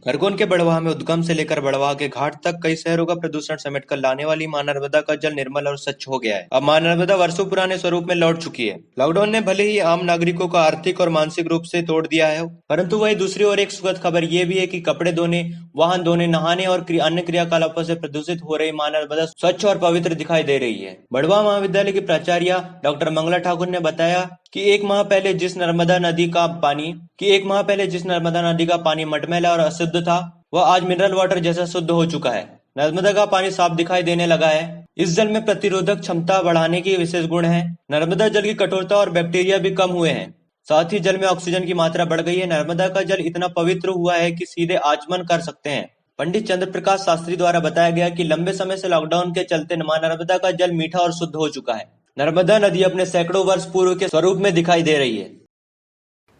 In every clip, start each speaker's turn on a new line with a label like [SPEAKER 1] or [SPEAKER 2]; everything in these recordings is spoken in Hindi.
[SPEAKER 1] खरगोन के बड़वाह में उद्गम से लेकर बड़वाह के घाट तक कई शहरों का प्रदूषण समेटकर लाने वाली मां नर्मदा का जल निर्मल और स्वच्छ हो गया है। अब मां नर्मदा वर्षों पुराने स्वरूप में लौट चुकी है। लॉकडाउन ने भले ही आम नागरिकों को आर्थिक और मानसिक रूप से तोड़ दिया है, परंतु वही दूसरी ओर एक सुखद खबर ये भी है कि कपड़े धोने, वाहन धोने, नहाने और अन्य क्रियाकलापों से प्रदूषित हो रही मां नर्मदा स्वच्छ और पवित्र दिखाई दे रही है। बड़वाह महाविद्यालय की प्राचार्य डॉक्टर मंगला ठाकुर ने बताया कि एक माह पहले जिस नर्मदा नदी का पानी मटमैला और अशुद्ध था, वह आज मिनरल वाटर जैसा शुद्ध हो चुका है। नर्मदा का पानी साफ दिखाई देने लगा है। इस जल में प्रतिरोधक क्षमता बढ़ाने के विशेष गुण हैं। नर्मदा जल की कठोरता और बैक्टीरिया भी कम हुए हैं। साथ ही जल में ऑक्सीजन की मात्रा बढ़ गई है। नर्मदा का जल इतना पवित्र हुआ है कि सीधे आचमन कर सकते हैं। पंडित चंद्र प्रकाश शास्त्री द्वारा बताया गया कि लंबे समय से लॉकडाउन के चलते मां नर्मदा का जल मीठा और शुद्ध हो चुका है। नर्मदा नदी अपने सैकड़ों वर्ष पूर्व के स्वरूप में दिखाई दे रही है।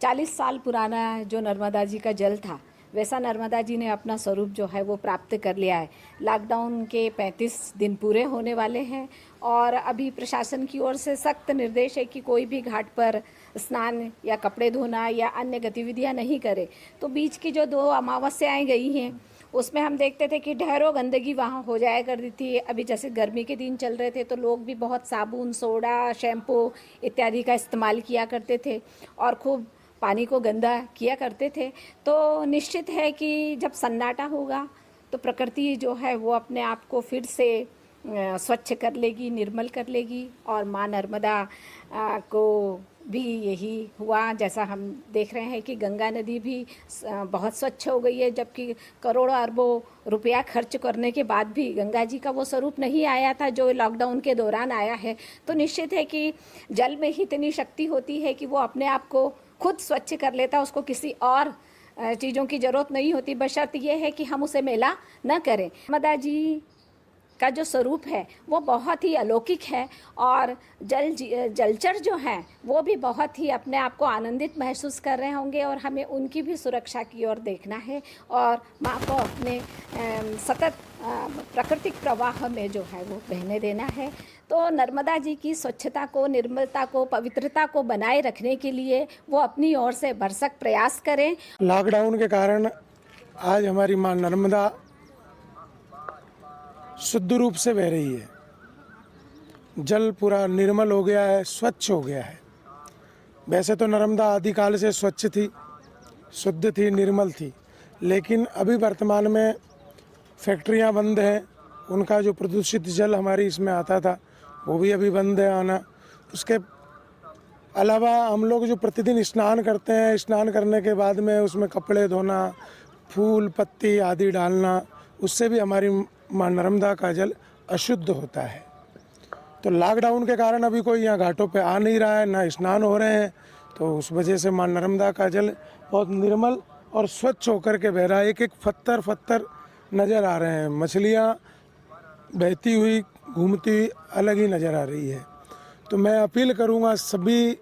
[SPEAKER 2] 40 साल पुराना जो नर्मदा जी का जल था, वैसा नर्मदा जी ने अपना स्वरूप जो है वो प्राप्त कर लिया है। लॉकडाउन के 35 दिन पूरे होने वाले हैं और अभी प्रशासन की ओर से सख्त निर्देश है कि कोई भी घाट पर स्नान या कपड़े धोना या अन्य गतिविधियां नहीं करे। तो बीच की जो 2 अमावस्याएं गई हैं, उसमें हम देखते थे कि ढेरों गंदगी वहाँ हो जाया करती थी। अभी जैसे गर्मी के दिन चल रहे थे तो लोग भी बहुत साबुन, सोडा, शैम्पू इत्यादि का इस्तेमाल किया करते थे और खूब पानी को गंदा किया करते थे। तो निश्चित है कि जब सन्नाटा होगा तो प्रकृति जो है वो अपने आप को फिर से स्वच्छ कर लेगी, निर्मल कर लेगी। और माँ नर्मदा को भी यही हुआ। जैसा हम देख रहे हैं कि गंगा नदी भी बहुत स्वच्छ हो गई है, जबकि करोड़ों अरबों रुपया खर्च करने के बाद भी गंगा जी का वो स्वरूप नहीं आया था जो लॉकडाउन के दौरान आया है। तो निश्चित है कि जल में ही इतनी शक्ति होती है कि वो अपने आप को खुद स्वच्छ कर लेता, उसको किसी और चीज़ों की ज़रूरत नहीं होती, बशर्त ये है कि हम उसे मैला न करें। नर्मदा जी का जो स्वरूप है वो बहुत ही अलौकिक है और जलचर जो हैं वो भी बहुत ही अपने आप को आनंदित महसूस कर रहे होंगे और हमें उनकी भी सुरक्षा की ओर देखना है और माँ को अपने सतत प्राकृतिक प्रवाह में जो है वो बहने देना है। तो नर्मदा जी की स्वच्छता को, निर्मलता को, पवित्रता को बनाए रखने के लिए वो अपनी ओर से भरसक प्रयास करें।
[SPEAKER 3] लॉकडाउन के कारण आज हमारी माँ नर्मदा शुद्ध रूप से बह रही है। जल पूरा निर्मल हो गया है, स्वच्छ हो गया है। वैसे तो नर्मदा आदिकाल से स्वच्छ थी, शुद्ध थी, निर्मल थी, लेकिन अभी वर्तमान में फैक्ट्रियां बंद हैं। उनका जो प्रदूषित जल हमारी इसमें आता था वो भी अभी बंद है आना। उसके अलावा हम लोग जो प्रतिदिन स्नान करते हैं, स्नान करने के बाद में उसमें कपड़े धोना, फूल पत्ती आदि डालना, उससे भी हमारी माँ नर्मदा का जल अशुद्ध होता है। तो लॉकडाउन के कारण अभी कोई यहाँ घाटों पे आ नहीं रहा है, ना स्नान हो रहे हैं, तो उस वजह से माँ नर्मदा का जल बहुत निर्मल और स्वच्छ होकर के बह रहा है। एक एक पत्थर नज़र आ रहे हैं, मछलियाँ बहती हुई, घूमती हुई अलग ही नज़र आ रही है। तो मैं अपील करूँगा सभी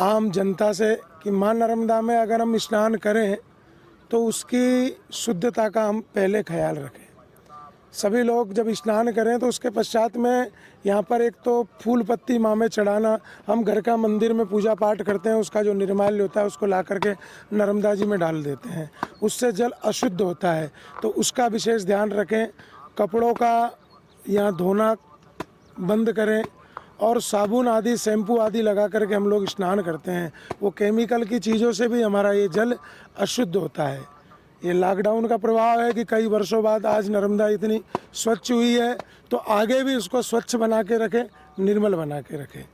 [SPEAKER 3] आम जनता से कि माँ नर्मदा में अगर हम स्नान करें तो उसकी शुद्धता का हम पहले ख्याल रखें। सभी लोग जब स्नान करें तो उसके पश्चात में यहाँ पर एक तो फूल पत्ती माँ में चढ़ाना, हम घर का मंदिर में पूजा पाठ करते हैं, उसका जो निर्माल्य होता है उसको ला करके नर्मदा जी में डाल देते हैं, उससे जल अशुद्ध होता है। तो उसका विशेष ध्यान रखें। कपड़ों का यहाँ धोना बंद करें और साबुन आदि, शैम्पू आदि लगा करके हम लोग स्नान करते हैं, वो केमिकल की चीज़ों से भी हमारा ये जल अशुद्ध होता है। ये लॉकडाउन का प्रभाव है कि कई वर्षों बाद आज नर्मदा इतनी स्वच्छ हुई है, तो आगे भी उसको स्वच्छ बना के रखें, निर्मल बना के रखें।